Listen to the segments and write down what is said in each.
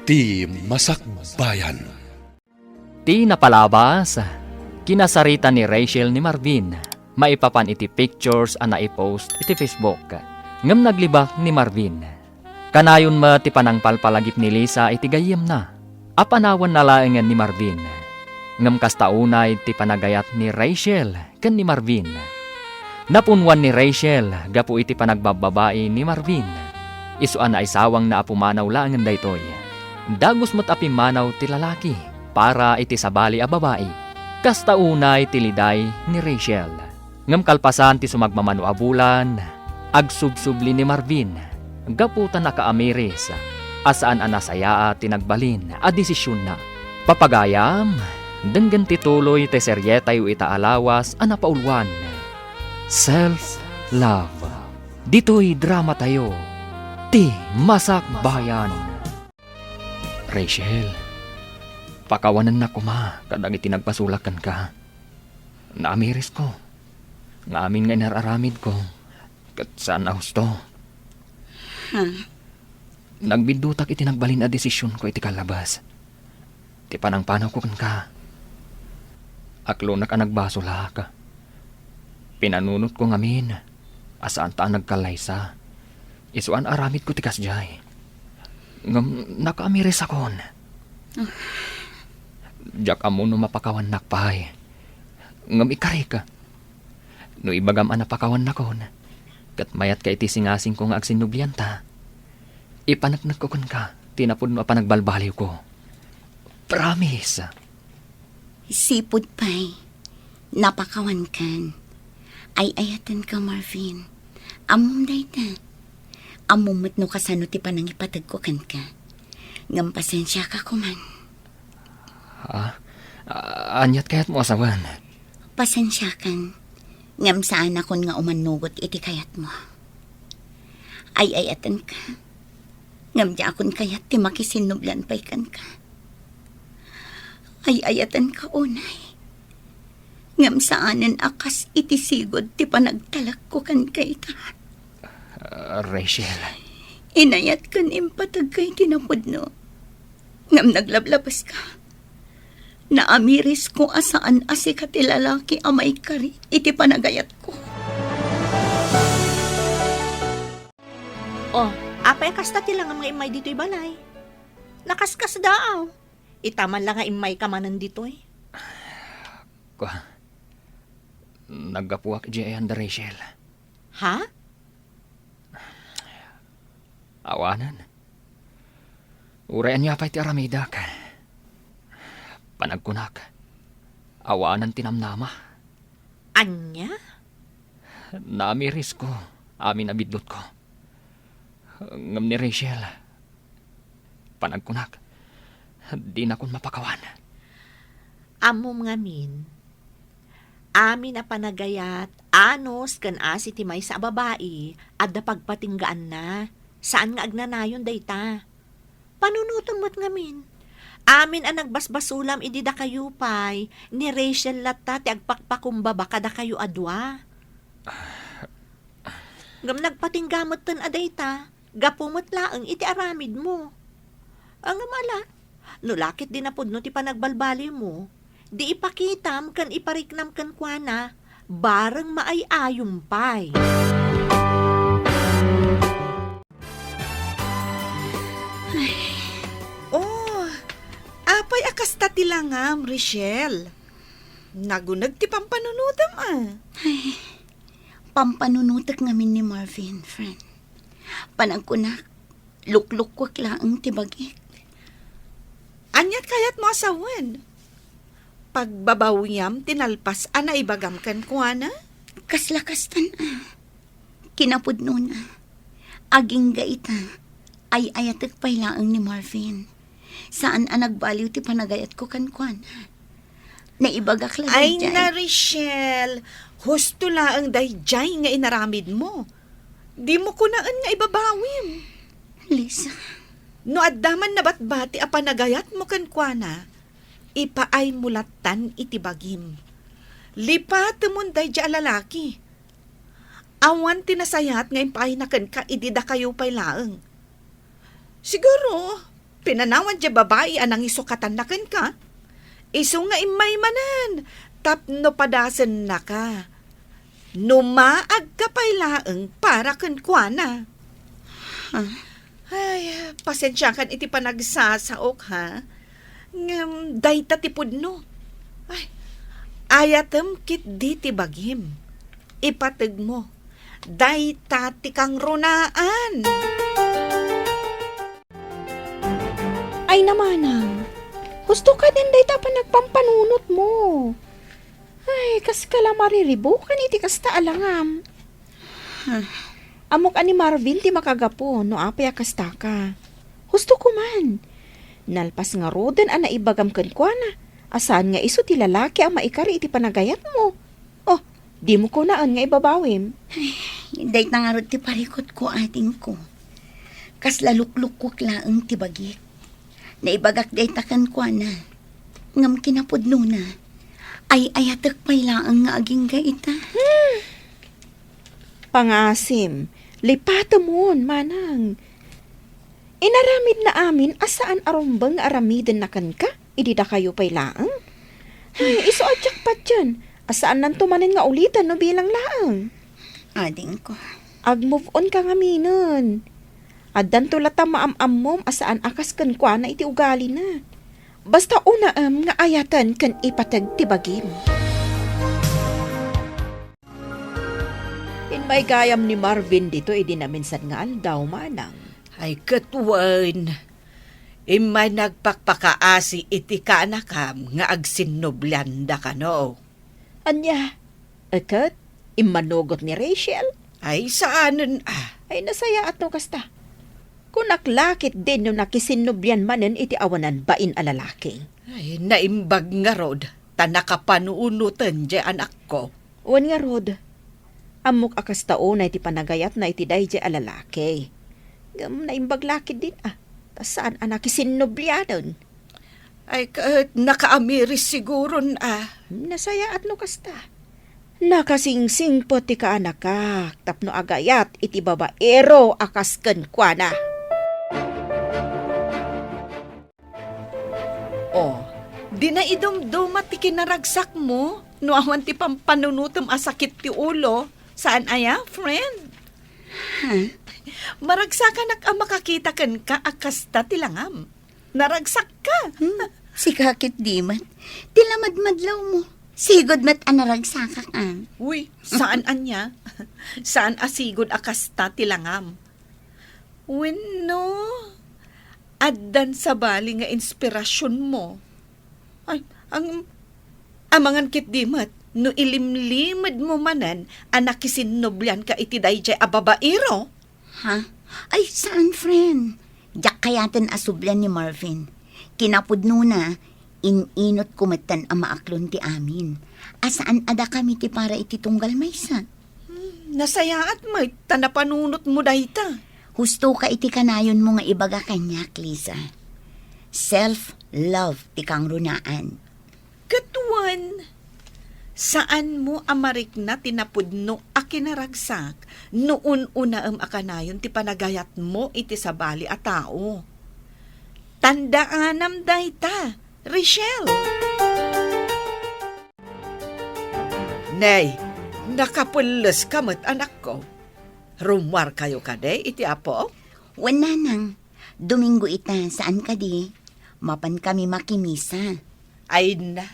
Ti Masakbayan. Ti napalabas, kinasarita ni Rachel ni Marvin, maipapan iti pictures ana i-post iti Facebook. Ngem naglibak ni Marvin. Kanayon ma ti panangpalpalagip ni Lisa iti gayem na. Apanawan nalaengan ni Marvin. Ngem kastaunay ti panagayat ni Rachel ken ni Marvin. Napunwan ni Rachel gapu iti panagbababae ni Marvin. Isuan na isawang na apumanaw laangan daytoy. Dagos mo't apimanaw ti lalaki para iti sabali a babae. Kastaunay ti liday ni Rachel. Ngem kalpasan ti sumagmamano a bulan, agsubsubli ni Marvin. Gaputan nakaamiris, asaan anasayaa tinagbalin a desisyon na. Papagayam, denggen tituloy ti seryetay o itaalawas a napaulwan. Self-love. Dito'y drama tayo. Ti Masakbayan. Rachel, pakawanan na kuma kadang itinagpasulakan ka. Naamiris ko. Nga amin nga inararamid ko. Kat saan na husto. Nagbindutak itinagbalin a desisyon ko iti kalabas. Ti panangpanaw ko kan ka. Aklo na ka nagbasula ka. Pinanunot ko ngamin. Asaan taan nagkalaysa. Isuan aramid ko ti kasjay. Ngam nakaamiris akon. Diyak amo no mapakawan nakpahay. Ngam ikari ka. No ibagam anapakawan nakon. Kat mayat ka iti singasing ko nga agsinublian ta. Ipanagnak ko kun ka. Tinapod no panagbalbaliw ko. Promise. Sipod pa'y. Napakawan kan. Ay ayatan ka, Marvin. Amom dayta. Amumot no kasano ti panang ipatag ko kan ka. Ngam pasensya ka kuman. Anyat kayat mo asawan. Pasensya kan. Ngam saan akon nga umanugot iti kayat mo. Ay ayatan ka. Ngam di akon kayat ti makisinublan pa'y kan ka. Ay ayatan ka unay. Ngam saanan akas iti sigod ti panagtalak ko kan kay ka. Rachel. Inayat kan impatag kay tinapod no. Ngam naglablabas ka. Naamiris ko asaan asi ka ti lalaki amay kari iti panagayat ko. Oh, apay kasta ti lang nga imay dito'y balay. Nakaskas daaw. Itaman lang nga imay ka manan dito'y. Naggapuak di ayan da Rachel. Ha? Awanan. Urayan niya pa'y ti aramidak. Panagkunak. Awanan tinamnama. Anya? Naamiris ko. Amin abidlot ko. Ngam ni Rachel. Panagkunak. Di na kon mapakawan. Amom ngamin. Amin na panagayat, anos kan asi ti may sa babae, at da pagpatinggaan na. Saan nga agnanayon dayta? Panunutom mo't ngamin. Amin ang nagbasbasulam idi da kayo pay, ni Rachel latta ti agpakpakumbaba kada kayo adwa. Ngam nagpatinggamot tan adayta, gapumot laeng iti aramid mo. Ang amala, nulakit din napod no ti panagbalbali mo, di ipakitam kan ipariknam kan kuana, bareng maayayong pay. Apay akasta ti langam, Rachel. Nagunag ti pampanunudam Ay, pampanunutak ngamin ni Marvin, friend. Panagkunak, lukluk-kwak laang ti bagik. Anyat kayat mo asawan. Pagbabawiyam, tinalpas, ana ibagam kan kuana? Kaslakastan Kinapudno na. Aging gaita, ay ayatak pay laang ni Marvin. Saan nagbaliw ti panagayat ko kan kuana? Naibagak lang Ay dyan. na, Rachel. Husto laang dayjay nga inaramid mo. Di mo kunaan nga ibabawim. Lisa. No addaman na batbati a panagayat mo kan kuana, ipaay mulatan iti bagim. Lipat mon dayjay a lalaki. Awan tinasayat nga ipaay na kan ka idida kayo pay laeng. Siguro, pinanawan dya babae anang isukatan na ka. Iso nga imay manan, tapno padasan na ka. Numaag ka pa'y laeng para kuana. Ay, pasensya kan iti panagsasaok ha. Dayta tipod no. Ay, ayatem kit di ti bagim. Ipateg mo. Dayta ti kang runaan. Ay namanang, gusto ka din dayta pa nagpampanunot mo. Ay, kas kala mariribukan iti kasta alangam. Amok ani Marvin ti makagapo no apay kasta ka. Gusto ko man. Nalpas nga roden ana ibagam ken kuana. Asan nga iso ti lalaki ang maikari iti panagayat mo. Oh, di mo ko naan nga ibabawim. Day tangarod ti parikot ko ating ko. Kas lalukluk laeng ti bagik. Naibagak day takan ko na. Ngam kinapudno na. Ay ayatek pay laeng nga aging gaita. Pangasim, lipata mon, manang. Inaramid na amin asaan arumbang aramiden na kan ka? Idida kayo pay laang? Ay, iso adyak pa dyan. Asaan nan tumanin nga ulitan no bilang laang? Ading ko. Ag-move on ka nga minon. Addan tulata maam-am mom asaan akas kan kwa na iti ugali na. Basta una nga ayatan kan ipatag tibagim. In may gayam ni Marvin dito, naminsan nga aldaw manang. Ay katwan. Imay nagpakpakaasi iti kanakam nga agsinublanda ka no. Anya, akat, imanugot ni Rachel? Ay saanan Ay nasaya at no kasta. Kung naklakit din no nakisinubyan manen iti awanan bain alalaki. Ay naimbag nga rod. Tanakapanuunutan di anak ko. Uwan nga rod. Amok akas tao na iti panagayat na iti day di alalaki. Gam naimbag lakit din Tas saan anak kisinubyanon? Ay nakaamiris siguro Nasaya at no kasta. Nakasingsing po ti ka anak ka. Tapno agayat iti babaero akas ken kuana. Oh, di na idumduma ti kinaragsak mo. No awan ti pampanunutom asakit ti ulo. Saan aya, friend? Maragsakan ang makakita kan ka akasta ti langam. Naragsak ka. Si kakit di man. Tilamadmadlaw mo. Sigod mat anaragsakak Uy, saan anya? Saan asigod akasta ti langam? Wenno, addan sa bali nga inspirasyon mo. Ay, ang amangan kit di mat. No ilimlimad mo manan, anak kisinublan ka iti dayjay ababairo. Ha? Ay, saan, friend? Diyak kayaten asublan ni Marvin. Kinapudno na, ininot kumatan ang maaklon ti amin. Asaan ada kami ti para iti tunggal maysa? Nasayaat mo, tanapanunot mo dayta. Husto ka iti kanayon mo nga ibaga kanyak, Lisa. Self-love ti kang runaan. Katuan, saan mo amarik na tinapudno a kinaragsak noon una akanayon ti panagayat mo iti sabali a tao. Tandaanam dayta, Rachel. Nay, nakapulos kamot anak ko. Rumwar kayo kade iti apo? Wala nang. Domingo ita, saan ka di? Mapan kami makimisa. Ay na,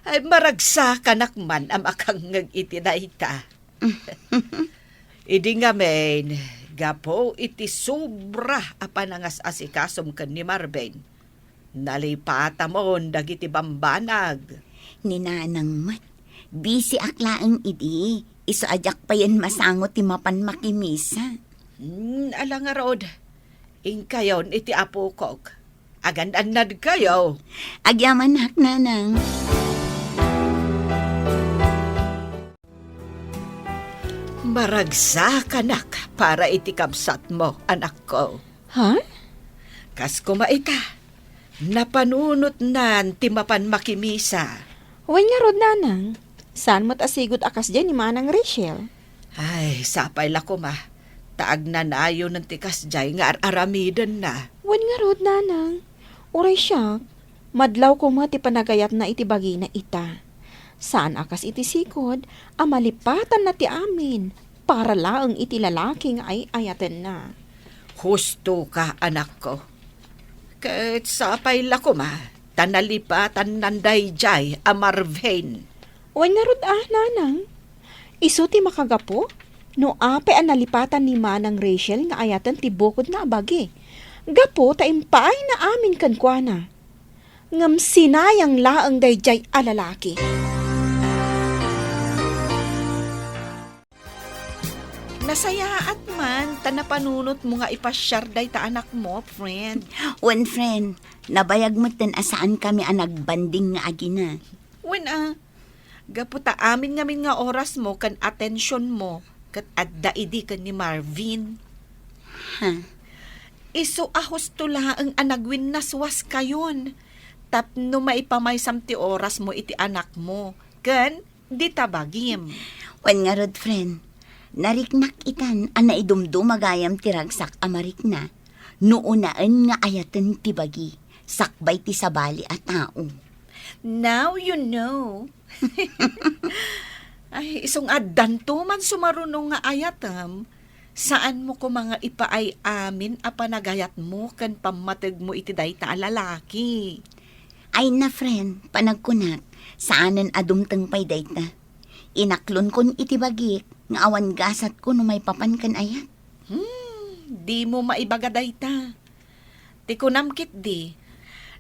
ay maragsakan man ang akangag iti na ita. Idi nga men, gapo iti sobra apanangas asikasom kan ni Marvin. Nalipata mo dagiti bambanag. Ninanang mat, busy aklaang idi. Iso ajak pa yan masangot ti mapan makimisa. Ala nga rod, ingkayon iti apo kog. Agan-anad kayo. Agyaman hak nanang. Maragsakan para iti kamsat mo, anak ko. Ha? Kas kumaita, napanunot nan ti mapan makimisa. Uwan nga rod nanang. Saan mo't asigod akas dyan ni Manang Rachel? Ay, sapay la ko ma. taag na nayo ng tikas jay nga aramidan na. Wan nga rod, nanang. Uray siya, madlaw ko mo ti panagayat na iti bagi na ita. Saan akas iti sikod, amalipatan na ti amin, para laang iti lalaking ay ayaten na. Husto ka, anak ko. Kahit sapay la ko ma, tanalipatan nanday jay amarvain. Wan nga rod, nanang. Isu ti makagapo, no ape ang nalipatan ni Manang Rachel nga ayaten ti bukod na abagi. Gapo ta impaay na amin kankwana. Ngam sinayang laang dayjay alalaki. Nasayaat man, tanapanunot mo nga ipasyar day ta anak mo, friend. One friend, nabayag mo ten asaan kami ang nagbanding nga agina. When gaputa amin nga oras mo kan atensyon mo kat adda idi kan ni Marvin. Ha? Iso ahos tula ang anagwin naswas kayon. Tapno maipamaysam ti oras mo iti anak mo. Kan, di tabagim. Wan nga rod, friend. Nariknak itan ang naidumdumagayam ti ragsak amarik na. Nuunaan nga ayaten ti bagi. Sakbay ti sabali at tao. Now you know. Ay, isong addan to man sumarunong nga ayatam. Saan mo ko mga ipaay amin a panagayat mo kan pamatag mo iti day ta lalaki. Ay na, friend, panagkunak. Saanan adumtang pay dayta. Inaklon kon iti bagik. Nga awan gasat ko no may papan kan ayat. Di mo maibaga dayta. Ti kunamkit di.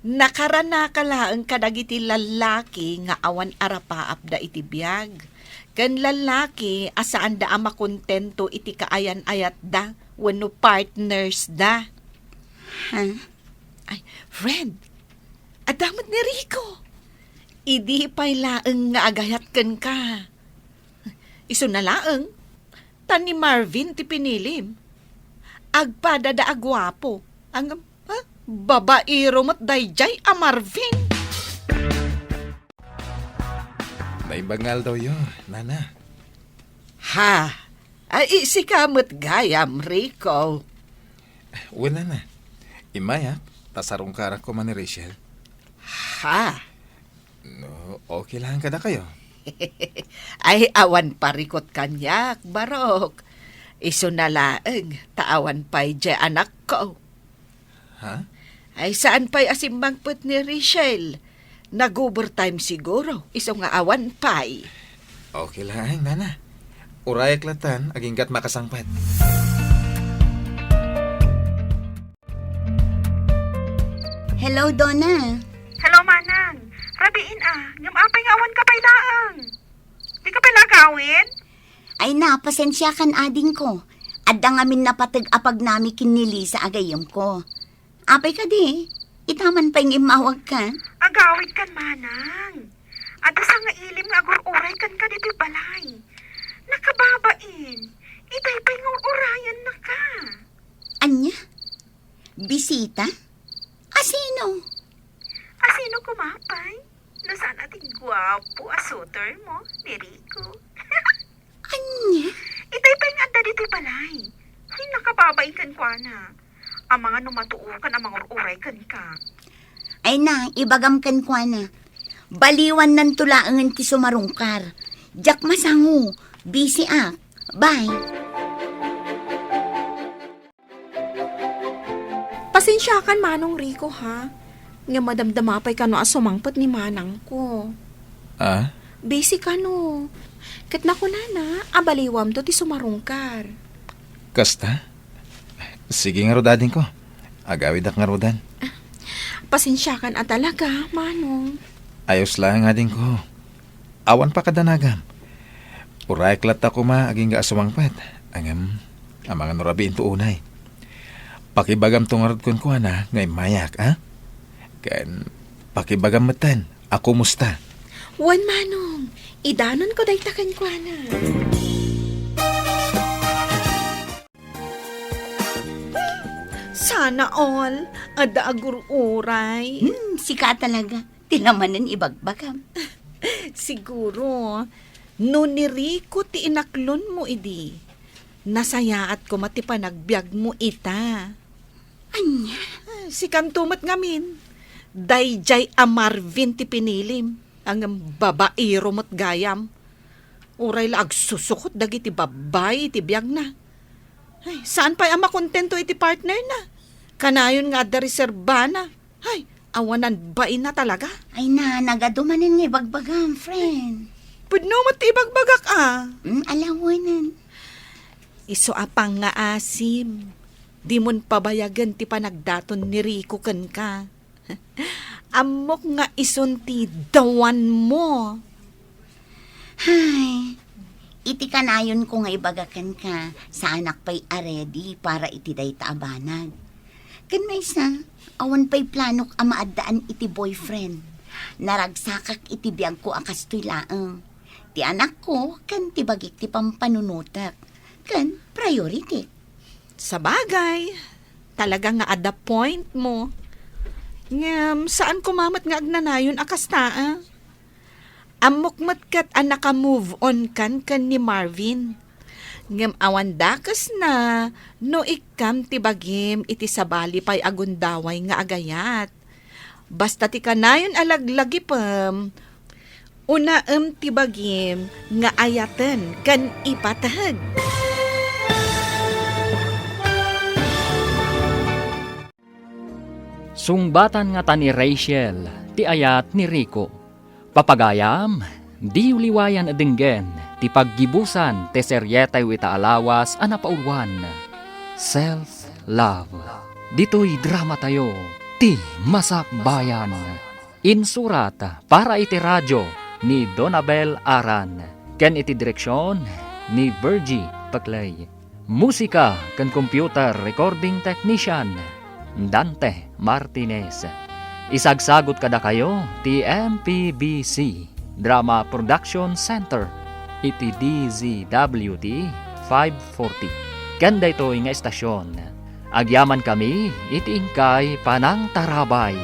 Nakarana ka laang kadagiti lalaki nga awan arapaap da iti biyag. Kan lalaki asaan da ama kontento iti kaayan ayat da wenno partners da. Ha? Ay, friend, adamot ni Rico. Idi pa'y laeng nga agayat ken ka. Iso na laeng, tan ni Marvin ti pinilim. Agpada da agwapo. Ang babaero mat dayjay a Marvin. May bangal daw yun, nana. Ha? Ay, si kamot gayam, Rico. Wala na. Imaya, tasarong karak ko man ni Rachel. Ha? No, okay lang kada kayo. Ay, awan parikot kanyak, barok. Iso na laeng, taawan pa'y dya anak ko. Ha? Ay, saan pa'y asimbangput ni Rachel? Nag-overtime siguro. Iso nga awan pa'y. Okay lang, nana. Urayak latan, aginggat makasangpat. Hello, Donna. Hello, Manang. Rabiin ngam apay nga awan ka pa'y laang. Di ka pa'y lagawin? Ay na, pasensya kan ading ko. Adda ngamin napatag apag nami kinili sa agayam ko. Apay ka di. Itaman pa yung imawag ka. Agawid kan, Manang. Ada sa nga ilim nga agur-uray kan ka dito'y balay. Nakababain. Itay pa'y nga urayan na ka. Anya? Bisita? Asino? Asino kumapay? Nasaan ating gwapo asuter mo, ni Rico? Anya? Itay pa'y nga ada dito'y balay. Ay, nakababain kan kwa na. Ang mga numatuukan ang mga uray kan ka. Ay na, ibagam kan kwa na. Baliwan ng tulaangan ti sumarungkar. Jak masangu. Busy Bye. Pasensya kan Manong Rico, ha? Nga madamdamapay ka no asumangpot ni Manang ko. Ah? Busy ka no. Kat na ko na, abaliwam to ti sumarungkar. Kasta? Sige nga rodadin ko. Agawid ak nga rodan. Pasensya kan at talaga, Manong. Ayos lang nga din ko. Awan pa kadanagam. Urayak lat ako aging ga asumangpat. Ang mga nurabiin to unay. Pakibagam tungarad kon ko na ngay mayak, ha? Kan, pakibagam matan. Ako musta? Wan, Manong. Idanon ko day takan ko na. Sana all, ada agur-uray. Sika talaga. Tilamanan ibagbagam. Siguro, no ni Rico ti inaklon mo idi. Nasayaat ko mati panagbiag mo ita. Anya? Si kamtumat ngamin. Dayjay a Marvin ti pinilim. Ang babaero mo't gayam. Uray la agsusukot dagiti babay iti biag na. Ay, saan pa ang makontento iti partner na? Kanayon nga da reserba na. Ay, awanan bain na talaga. Ay na, nagadumanin nga bagbagam, friend. Pudno mo ti ibagbagak Alawanan. Iso apang nga asim. Di mon pabayagan ti panagdaton ni Rico ken ka. Amok nga ison ti dawan mo. Hay, iti kanayon ko nga ibagakan ka sa anak pa'y aredy para iti day taabanag. Kan may isa, awan pa'y planok amaadaan iti boyfriend. Naragsakak iti biyag ko akas to'y laang. Ti anak ko, kan ti bagik ti pampanunutak. Kan priority. Sa bagay, talaga nga ada point mo. Ngam, saan kumamat nga agnanayon akas taa? Amok matkat ang naka-move on kan ni Marvin. Ngam awan dakas na, no ikam ti bagim iti sabali pa'y agundaway nga agayat. Basta ti kanayon alaglagi pam, unaem ti bagim nga ayaten kan ipatahag. Sungbatan nga ta ni Rachel, ti ayat ni Rico. Papagayam, di uliwayan adinggen, ti paggibusan, te seryetay wita alawas, anapaulwan. Self-love. Dito'y drama tayo, ti Masakbayan. Insurat para iti radyo ni Donabel Aran. Ken iti direksyon ni Virgie Paclay. Musika ken computer recording technician Dante Martinez. Isagsagot kada kayo ti MPBC Drama Production Center iti DZWT 540. Kanda ito nga estasyon. Agyaman kami iti ingkay panang tarabay.